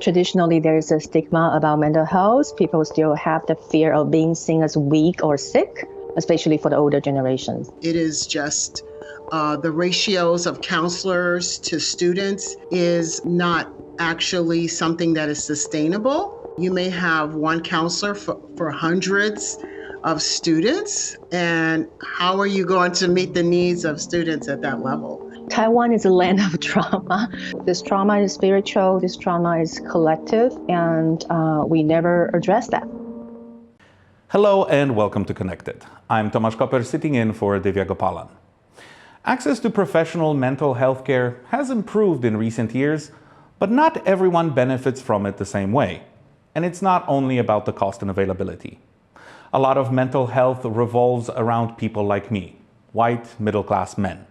Traditionally, there is a stigma about mental health. People still have the fear of being seen as weak or sick, especially for the older generations. It is just the ratios of counselors to students is not actually something that is sustainable. You may have one counselor for hundreds of students, and how are you going to meet the needs of students at that level? Taiwan is a land of trauma. This trauma is spiritual, this trauma is collective, and we never address that. Hello and welcome to Connected. I'm Tomasz Koper, sitting in for Divya Gopalan. Access to professional mental health care has improved in recent years, but not everyone benefits from it the same way. And it's not only about the cost and availability. A lot of mental health revolves around people like me, white, middle-class men.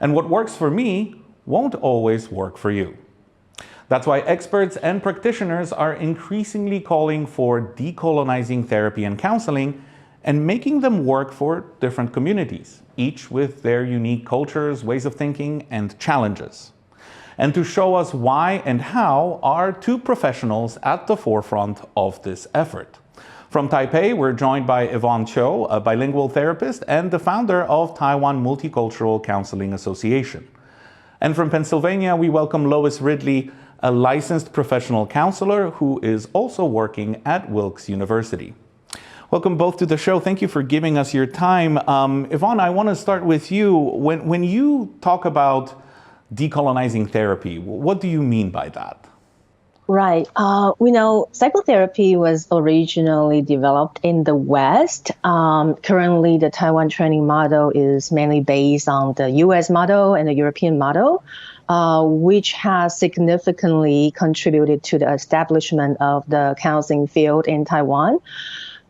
And what works for me won't always work for you. That's why experts and practitioners are increasingly calling for decolonizing therapy and counseling and making them work for different communities, each with their unique cultures, ways of thinking, and challenges. And to show us why and how are two professionals at the forefront of this effort. From Taipei, we're joined by Yvonne Cho, a bilingual therapist and the founder of Taiwan Multicultural Counseling Association. And from Pennsylvania, we welcome Lois Ridley, a licensed professional counselor who is also working at Wilkes University. Welcome both to the show. Thank you for giving us your time. Yvonne, I want to start with you. When you talk about decolonizing therapy, what do you mean by that? Right. We know psychotherapy was originally developed in the West. Currently, the Taiwan training model is mainly based on the US model and the European model, which has significantly contributed to the establishment of the counseling field in Taiwan.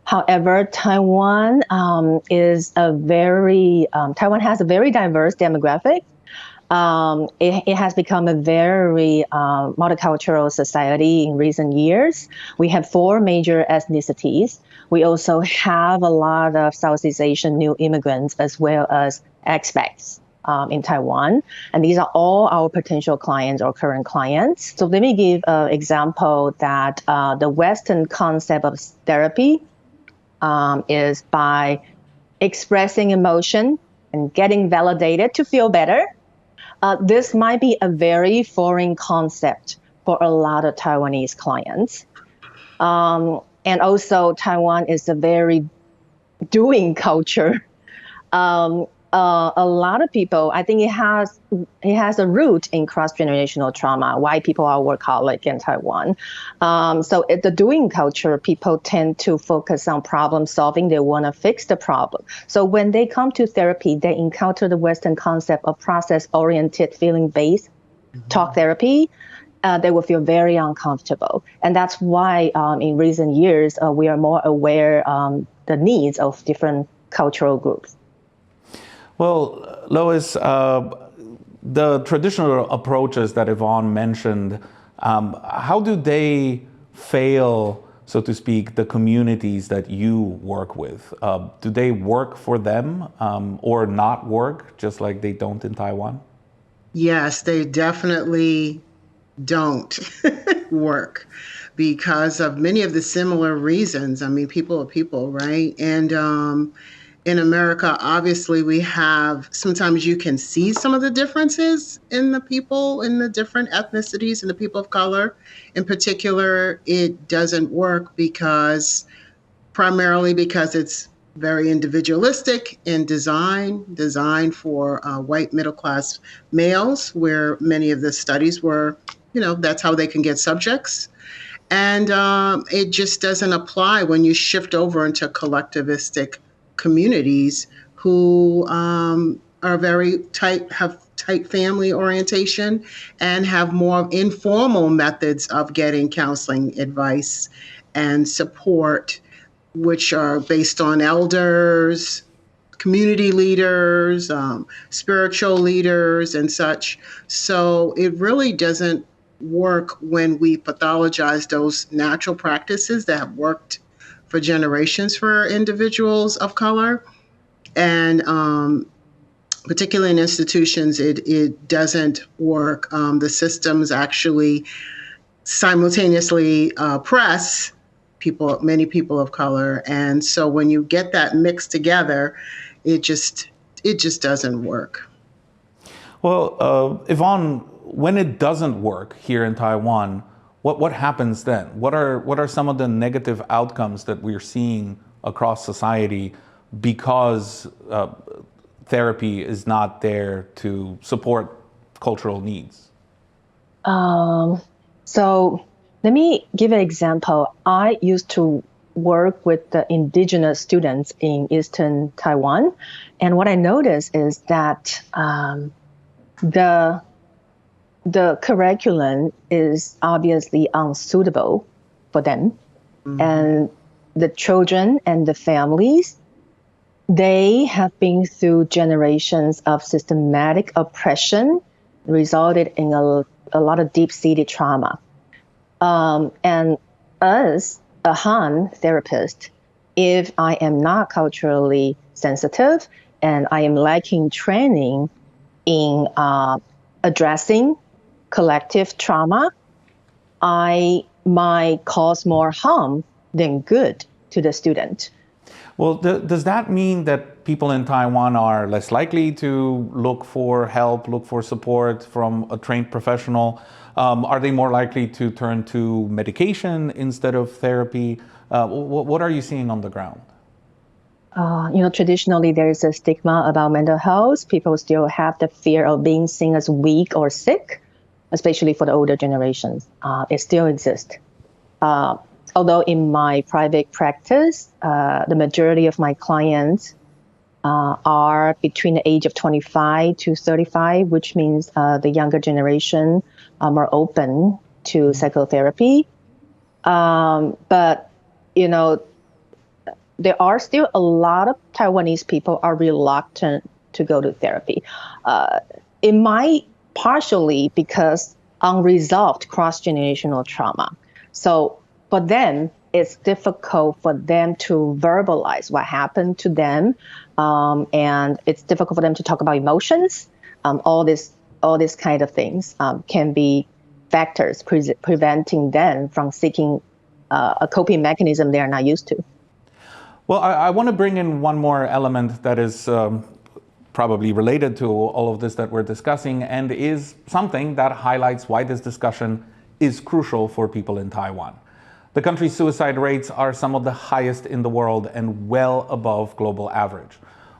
However, Taiwan has a very diverse demographic. It has become a very multicultural society in recent years. We have 4 major ethnicities. We also have a lot of Southeast Asian new immigrants as well as expats in Taiwan. And these are all our potential clients or current clients. So let me give an example that the Western concept of therapy is by expressing emotion and getting validated to feel better. This might be a very foreign concept for a lot of Taiwanese clients. And also, Taiwan is a very doing culture. A lot of people, I think it has a root in cross-generational trauma, why people are workaholic in Taiwan. So it's the doing culture, people tend to focus on problem solving. They want to fix the problem. So when they come to therapy, they encounter the Western concept of process-oriented, feeling-based talk therapy. They will feel very uncomfortable. And that's why in recent years, we are more aware the needs of different cultural groups. Well, Lois, the traditional approaches that Yvonne mentioned, how do they fail, so to speak, the communities that you work with? Do they work for them or not work, just like they don't in Taiwan? Yes, they definitely don't work because of many of the similar reasons. I mean, people are people, right? And in America, obviously, we have, sometimes you can see some of the differences in the people, in the different ethnicities and the people of color. In particular, it doesn't work primarily because it's very individualistic in designed for white middle-class males, where many of the studies were, that's how they can get subjects. And it just doesn't apply when you shift over into collectivistic communities who are very tight, have tight family orientation and have more informal methods of getting counseling advice and support, which are based on elders, community leaders, spiritual leaders, and such. So it really doesn't work when we pathologize those natural practices that have worked for generations for individuals of color. And particularly in institutions, it doesn't work. The systems actually simultaneously oppress many people of color. And so when you get that mixed together, it just doesn't work. Well, Yvonne, when it doesn't work here in Taiwan, what happens then? What are some of the negative outcomes that we're seeing across society because therapy is not there to support cultural needs? So let me give an example. I used to work with the indigenous students in Eastern Taiwan, and what I noticed is that the curriculum is obviously unsuitable for them, and the children and the families, they have been through generations of systematic oppression, resulted in a lot of deep-seated trauma. And as a Han therapist, if I am not culturally sensitive and I am lacking training in addressing collective trauma, I might cause more harm than good to the student. Well, does that mean that people in Taiwan are less likely to look for help, look for support from a trained professional? Are they more likely to turn to medication instead of therapy? What are you seeing on the ground? Traditionally there is a stigma about mental health. People still have the fear of being seen as weak or sick, especially for the older generations. It still exists. Although in my private practice, the majority of my clients are between the age of 25 to 35, which means the younger generation are more open to psychotherapy. But, there are still a lot of Taiwanese people are reluctant to go to therapy. It might partially because unresolved cross-generational trauma. So for them, it's difficult for them to verbalize what happened to them, and it's difficult for them to talk about emotions. All this kind of things can be factors preventing them from seeking a coping mechanism they are not used to. Well, I want to bring in one more element that is probably related to all of this that we're discussing, and is something that highlights why this discussion is crucial for people in Taiwan. The country's suicide rates are some of the highest in the world and well above global average.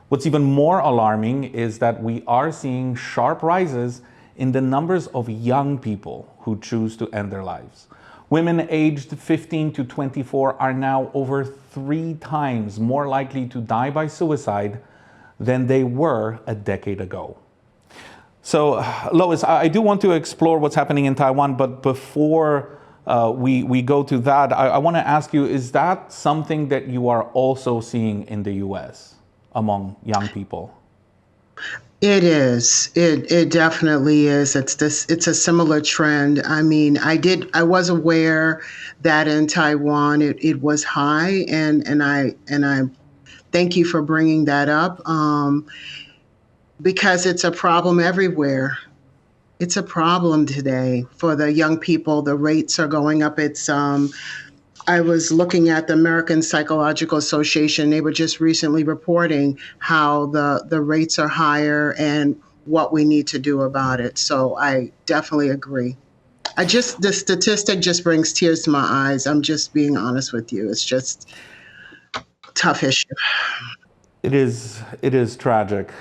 What's even more alarming is that we are seeing sharp rises in the numbers of young people who choose to end their lives. Women aged 15 to 24 are now over 3 times more likely to die by suicide than they were a decade ago. So, Lois, I do want to explore what's happening in Taiwan, but before we go to that, I want to ask you, is that something that you are also seeing in the US among young people? It is. It definitely is. It's a similar trend. I mean, I was aware that in Taiwan it was high, and I thank you for bringing that up, because it's a problem everywhere. It's a problem today for the young people. The rates are going up. I was looking at the American Psychological Association. They were just recently reporting how the rates are higher and what we need to do about it. So I definitely agree. The statistic just brings tears to my eyes. I'm just being honest with you. It's just a tough issue. It is tragic.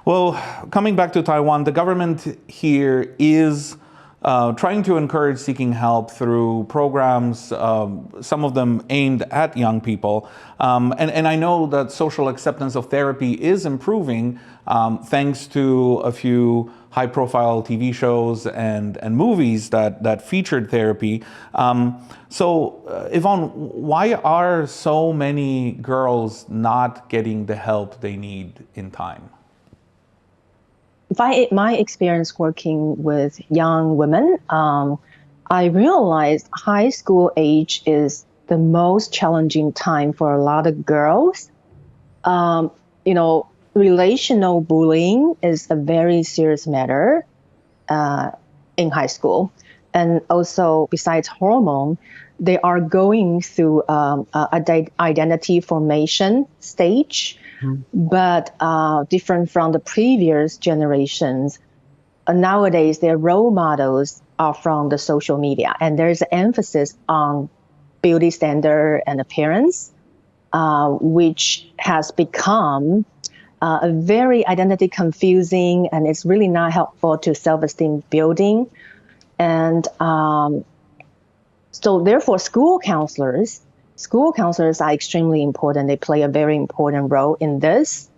Well, coming back to Taiwan, the government here is trying to encourage seeking help through programs, some of them aimed at young people. And I know that social acceptance of therapy is improving thanks to a few high-profile TV shows and movies that featured therapy. So, Yvonne, why are so many girls not getting the help they need in time? By my experience working with young women, I realized high school age is the most challenging time for a lot of girls. Relational bullying is a very serious matter in high school. And also, besides hormone, they are going through identity formation stage, but different from the previous generations. Nowadays, their role models are from the social media, and there's an emphasis on beauty standard and appearance, which has become a very identity confusing, and it's really not helpful to self-esteem building. And so therefore, school counselors are extremely important. They play a very important role in this.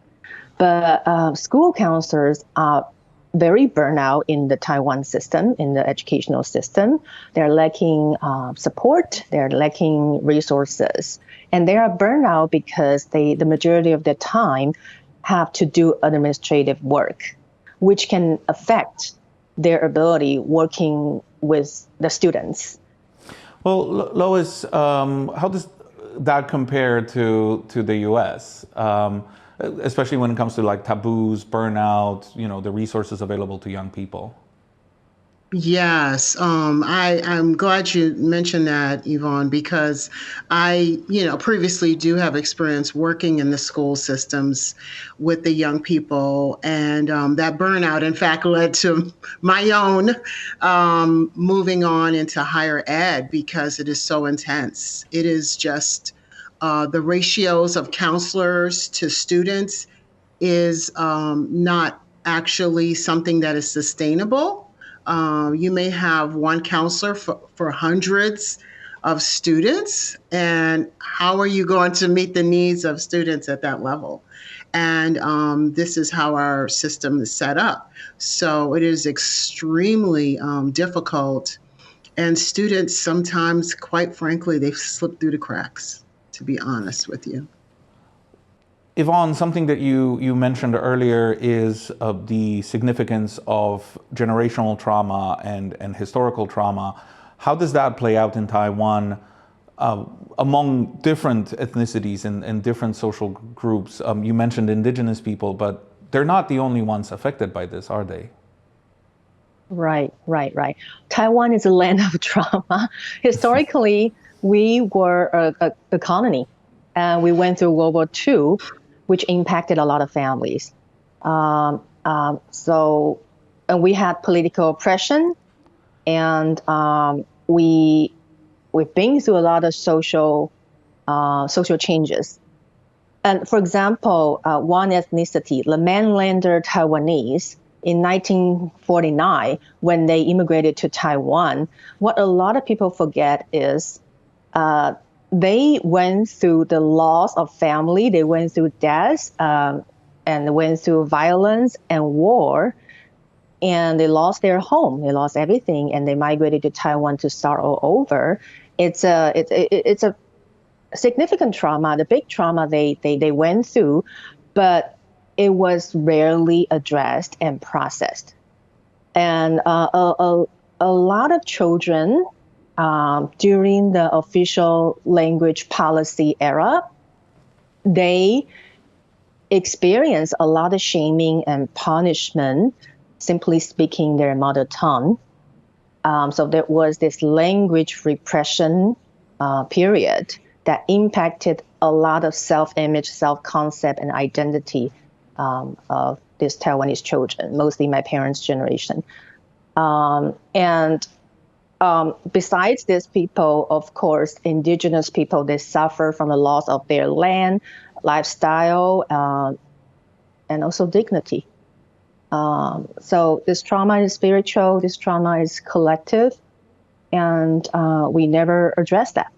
But school counselors are very burnout in the Taiwan system, in the educational system. They're lacking support. They're lacking resources. And they are burnout because the majority of their time have to do administrative work, which can affect their ability working with the students. Well, Lois, how does that compare to the U.S., especially when it comes to like taboos, burnout, the resources available to young people? Yes, I'm glad you mentioned that, Yvonne, because I, previously do have experience working in the school systems with the young people, and that burnout, in fact, led to my own moving on into higher ed because it is so intense. It is just the ratios of counselors to students is not actually something that is sustainable. You may have one counselor for hundreds of students, and how are you going to meet the needs of students at that level? And this is how our system is set up. So it is extremely difficult, and students sometimes, quite frankly, they slip through the cracks, to be honest with you. Yvonne, something that you mentioned earlier is the significance of generational trauma and historical trauma. How does that play out in Taiwan among different ethnicities and different social groups? You mentioned indigenous people, but they're not the only ones affected by this, are they? Right. Taiwan is a land of trauma. Historically, we were a colony, and we went through World War II, which impacted a lot of families. And we had political oppression, and we've been through a lot of social changes. And for example, one ethnicity, the mainlander Taiwanese, in 1949, when they immigrated to Taiwan, what a lot of people forget is they went through the loss of family, they went through death, and they went through violence and war, and they lost their home, they lost everything, and they migrated to Taiwan to start all over. It's a significant trauma, the big trauma they went through, but it was rarely addressed and processed. And a lot of children during the official language policy era, they experience a lot of shaming and punishment simply speaking their mother tongue. So there was this language repression period that impacted a lot of self-image, self-concept, and identity of these Taiwanese children, mostly my parents' generation. Besides these people, of course, indigenous people, they suffer from the loss of their land, lifestyle, and also dignity. So this trauma is spiritual, this trauma is collective, and we never address that.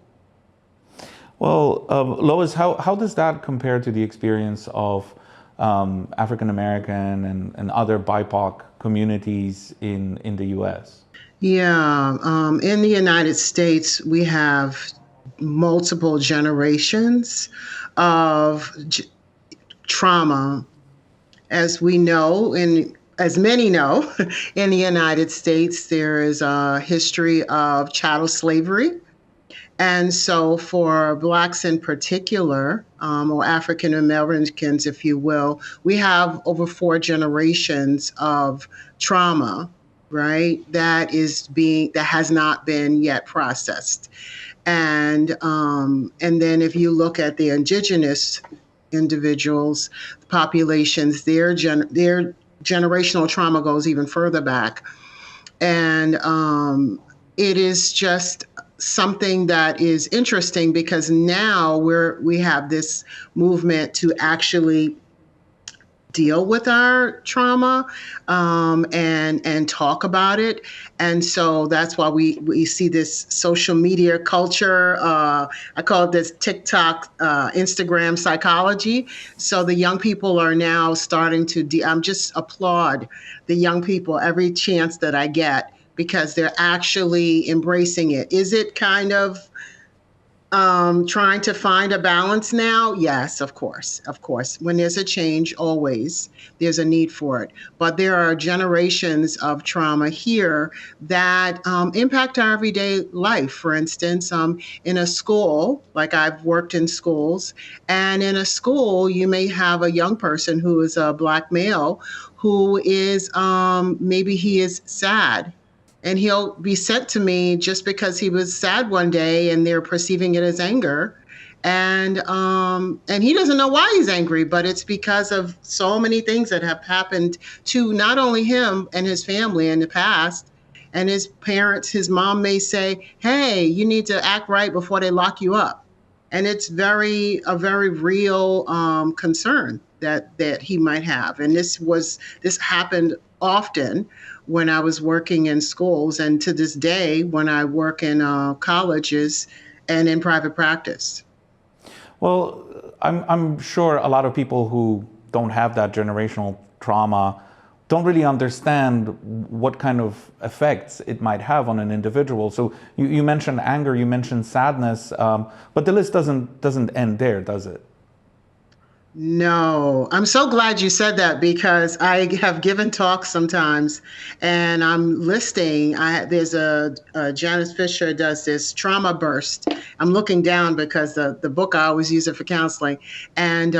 Well, Lois, how does that compare to the experience of African American and other BIPOC communities in the U.S.? Yeah, in the United States, we have multiple generations of trauma. As we know, and as many know, in the United States, there is a history of chattel slavery. And so for Blacks in particular, or African Americans, if you will, we have over 4 generations of trauma right? That has not been yet processed. And then if you look at the indigenous individuals, populations, their generational trauma goes even further back. And it is just something that is interesting because now we have this movement to actually deal with our trauma and talk about it. And so that's why we see this social media culture. I call it this TikTok, Instagram psychology. So the young people are now starting to, I'm just applaud the young people every chance that I get because they're actually embracing it. Is it kind of trying to find a balance now? Yes, of course. Of course. When there's a change, always there's a need for it. But there are generations of trauma here that impact our everyday life. For instance, in a school, like I've worked in schools, and in a school, you may have a young person who is a Black male who is maybe he is sad. And he'll be sent to me just because he was sad one day and they're perceiving it as anger. And he doesn't know why he's angry, but it's because of so many things that have happened to not only him and his family in the past. And his parents, his mom may say, hey, you need to act right before they lock you up. And it's a very real concern that he might have. And this happened often when I was working in schools, and to this day when I work in colleges and in private practice. Well, I'm sure a lot of people who don't have that generational trauma don't really understand what kind of effects it might have on an individual. So you mentioned anger, you mentioned sadness, but the list doesn't end there, does it? No, I'm so glad you said that because I have given talks sometimes and I'm listing, there's Janice Fisher does this trauma burst. I'm looking down because the book, I always use it for counseling. And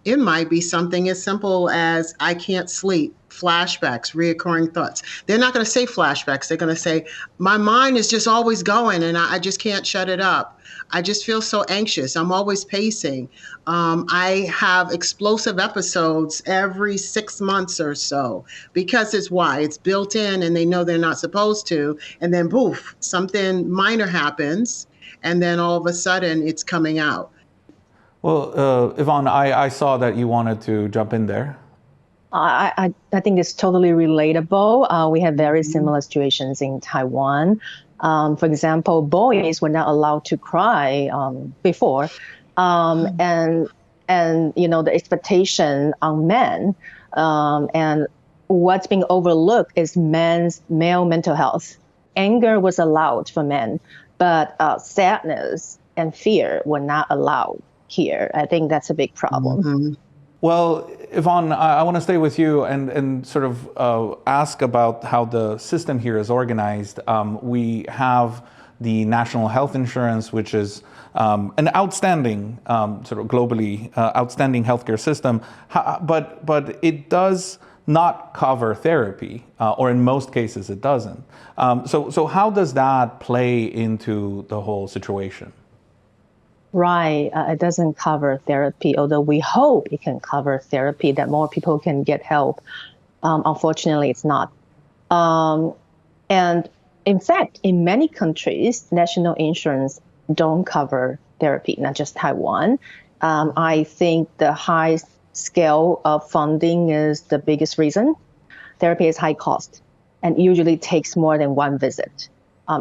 it might be something as simple as I can't sleep, flashbacks, reoccurring thoughts. They're not going to say flashbacks. They're going to say, my mind is just always going and I just can't shut it up. I just feel so anxious. I'm always pacing. I have explosive episodes every 6 months or so because it's built in and they know they're not supposed to. And then poof, something minor happens. And then all of a sudden it's coming out. Well, Yvonne, I saw that you wanted to jump in there. I think it's totally relatable. We have very similar situations in Taiwan. For example, boys were not allowed to cry before, and the expectation on men, and what's being overlooked is male mental health. Anger was allowed for men, but sadness and fear were not allowed here. I think that's a big problem. Mm-hmm. Well, Yvonne, I want to stay with you and sort of ask about how the system here is organized. We have the national health insurance, which is an outstanding, sort of globally outstanding healthcare system, but it does not cover therapy, or in most cases it doesn't. So how does that play into the whole situation? Right. It doesn't cover therapy, although we hope it can cover therapy, that more people can get help. Unfortunately, it's not. And in fact, in many countries, national insurance don't cover therapy, not just Taiwan. I think the high scale of funding is the biggest reason. Therapy is high cost and usually takes more than one visit.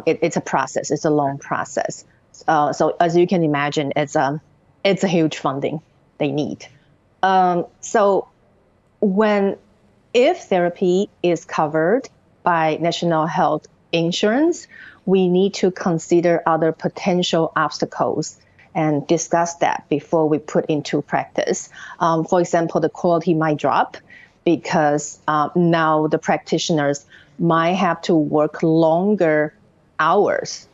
It's a process. It's a long process. So as you can imagine, it's a huge funding they need. So if therapy is covered by national health insurance, we need to consider other potential obstacles and discuss that before we put into practice. For example, the quality might drop because now the practitioners might have to work longer hours.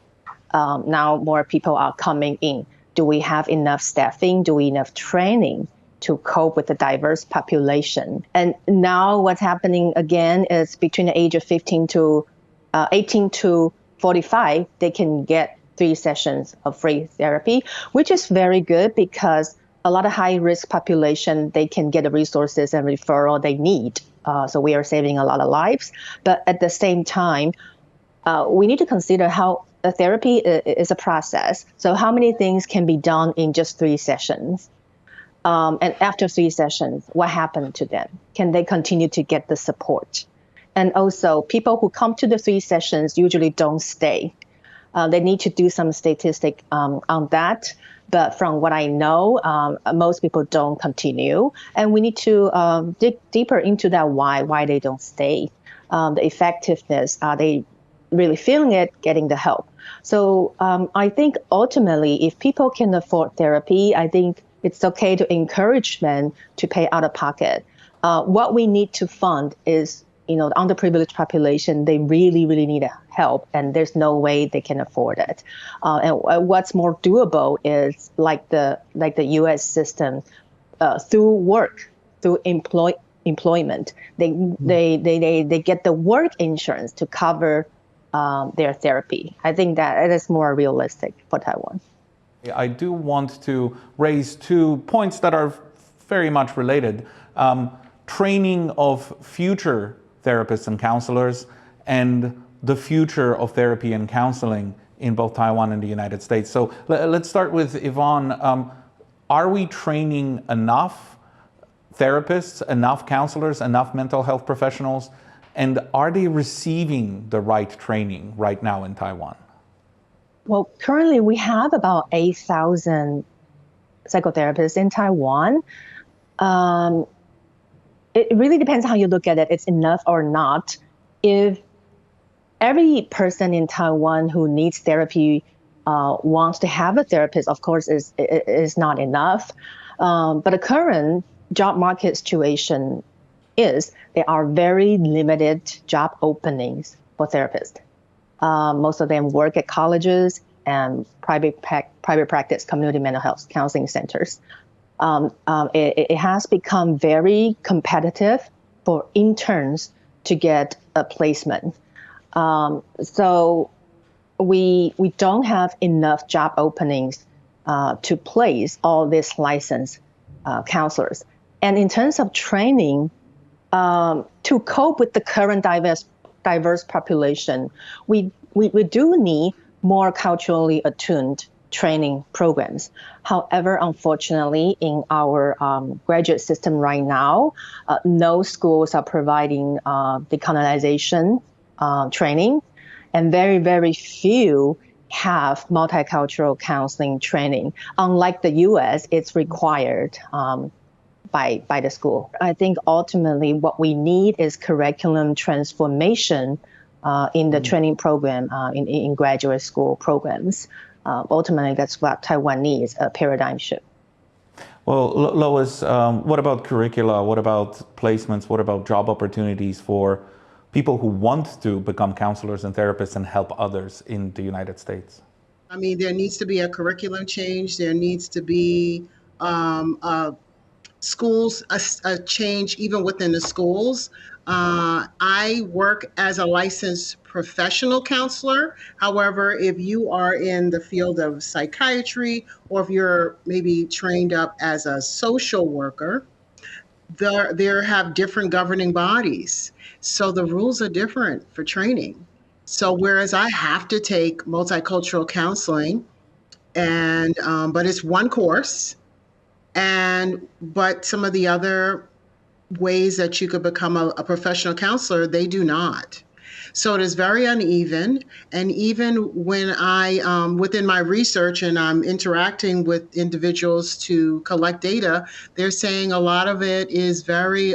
Now more people are coming in. Do we have enough staffing? Do we have enough training? to cope with the diverse population. And now what's happening again is between the age of 18 to 45, they can get 3 sessions of free therapy, which is very good because a lot of high-risk population, they can get the resources and referral they need. So we are saving a lot of lives. But at the same time, we need to consider how a therapy is a process. So how many things can be done in just 3 sessions? And after 3 sessions, what happened to them? Can they continue to get the support? And also, people who come to the 3 sessions usually don't stay. They need to do some statistic on that. But from what I know, most people don't continue. And we need to dig deeper into that why they don't stay. The effectiveness, are they really feeling it, getting the help? So I think ultimately, if people can afford therapy, I think it's okay to encourage them to pay out of pocket. What we need to fund is, the underprivileged population. They really, really need help, and there's no way they can afford it. And what's more doable is like the U.S. system, through work, through employment. They get the work insurance to cover their therapy. I think that it is more realistic for Taiwan. I do want to raise 2 points that are very much related. Training of future therapists and counselors, and the future of therapy and counseling in both Taiwan and the United States. So let's start with Yvonne. Are we training enough therapists, enough counselors, enough mental health professionals? And are they receiving the right training right now in Taiwan? Well, currently we have about 8,000 psychotherapists in Taiwan. It really depends how you look at it. It's enough or not. If every person in Taiwan who needs therapy wants to have a therapist, of course, is not enough. But the current job market situation is there are very limited job openings for therapists. Most of them work at colleges and private practice community mental health counseling centers. It has become very competitive for interns to get a placement. So we don't have enough job openings to place all these licensed counselors. And in terms of training, to cope with the current diverse population, we do need more culturally attuned training programs. However, unfortunately, in our graduate system right now, no schools are providing decolonization training, and very, very few have multicultural counseling training. Unlike the US, it's required by the school. I think ultimately what we need is curriculum transformation in the training program, in graduate school programs. Ultimately, that's what Taiwan needs, a paradigm shift. Well, Lois, what about curricula? What about placements? What about job opportunities for people who want to become counselors and therapists and help others in the United States? I mean, there needs to be a curriculum change. There needs to be schools, a change even within the schools. I work as a licensed professional counselor. However, if you are in the field of psychiatry, or if you're maybe trained up as a social worker, there have different governing bodies. So the rules are different for training. So whereas I have to take multicultural counseling, and but it's one course, but some of the other ways that you could become a professional counselor, they do not. So it is very uneven. And even when within my research and I'm interacting with individuals to collect data, they're saying a lot of it is very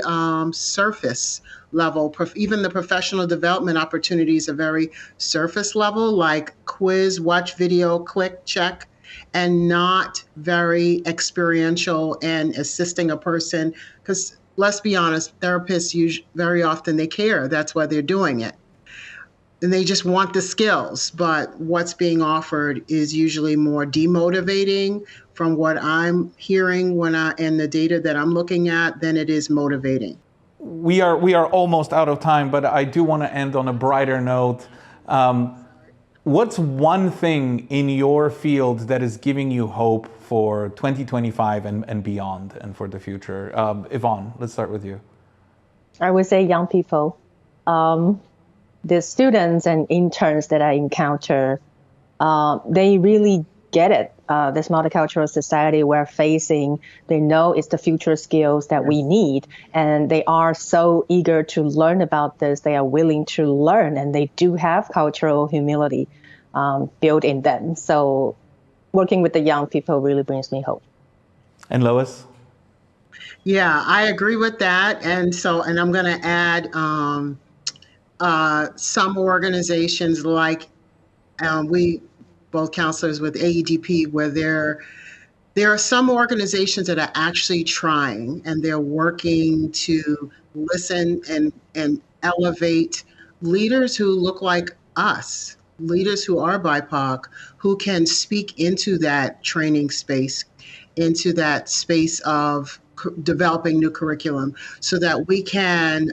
surface level. Even the professional development opportunities are very surface level, like quiz, watch video, click, check, and not very experiential and assisting a person. Because let's be honest, therapists very often they care. That's why they're doing it. and they just want the skills, but what's being offered is usually more demotivating from what I'm hearing and the data that I'm looking at than it is motivating. We are almost out of time, but I do want to end on a brighter note. What's one thing in your field that is giving you hope for 2025 and beyond and for the future? Yvonne, let's start with you. I would say young people. The students and interns that I encounter, they really get it. This multicultural society we're facing, they know it's the future skills that we need, and they are so eager to learn about this. They are willing to learn, and they do have cultural humility built in them. So working with the young people really brings me hope. And Lois? Yeah, I agree with that. And I'm going to add some organizations like we both counselors with AEDP, where there are some organizations that are actually trying, and they're working to listen and elevate leaders who look like us, leaders who are BIPOC, who can speak into that training space, into that space of developing new curriculum, so that we can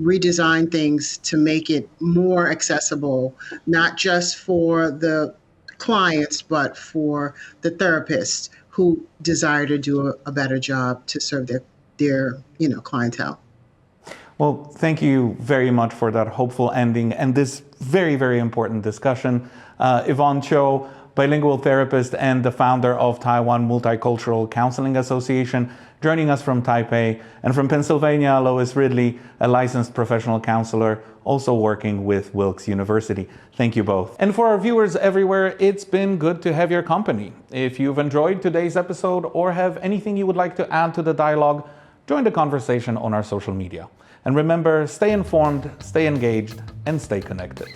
redesign things to make it more accessible, not just for the clients, but for the therapists who desire to do a better job to serve their clientele. Well, thank you very much for that hopeful ending and this very, very important discussion. Yvonne Cho, bilingual therapist and the founder of Taiwan Multicultural Counseling Association, joining us from Taipei, and from Pennsylvania, Lois Ridley, a licensed professional counselor, also working with Wilkes University. Thank you both. And for our viewers everywhere, it's been good to have your company. If you've enjoyed today's episode or have anything you would like to add to the dialogue, join the conversation on our social media. And remember, stay informed, stay engaged, and stay connected.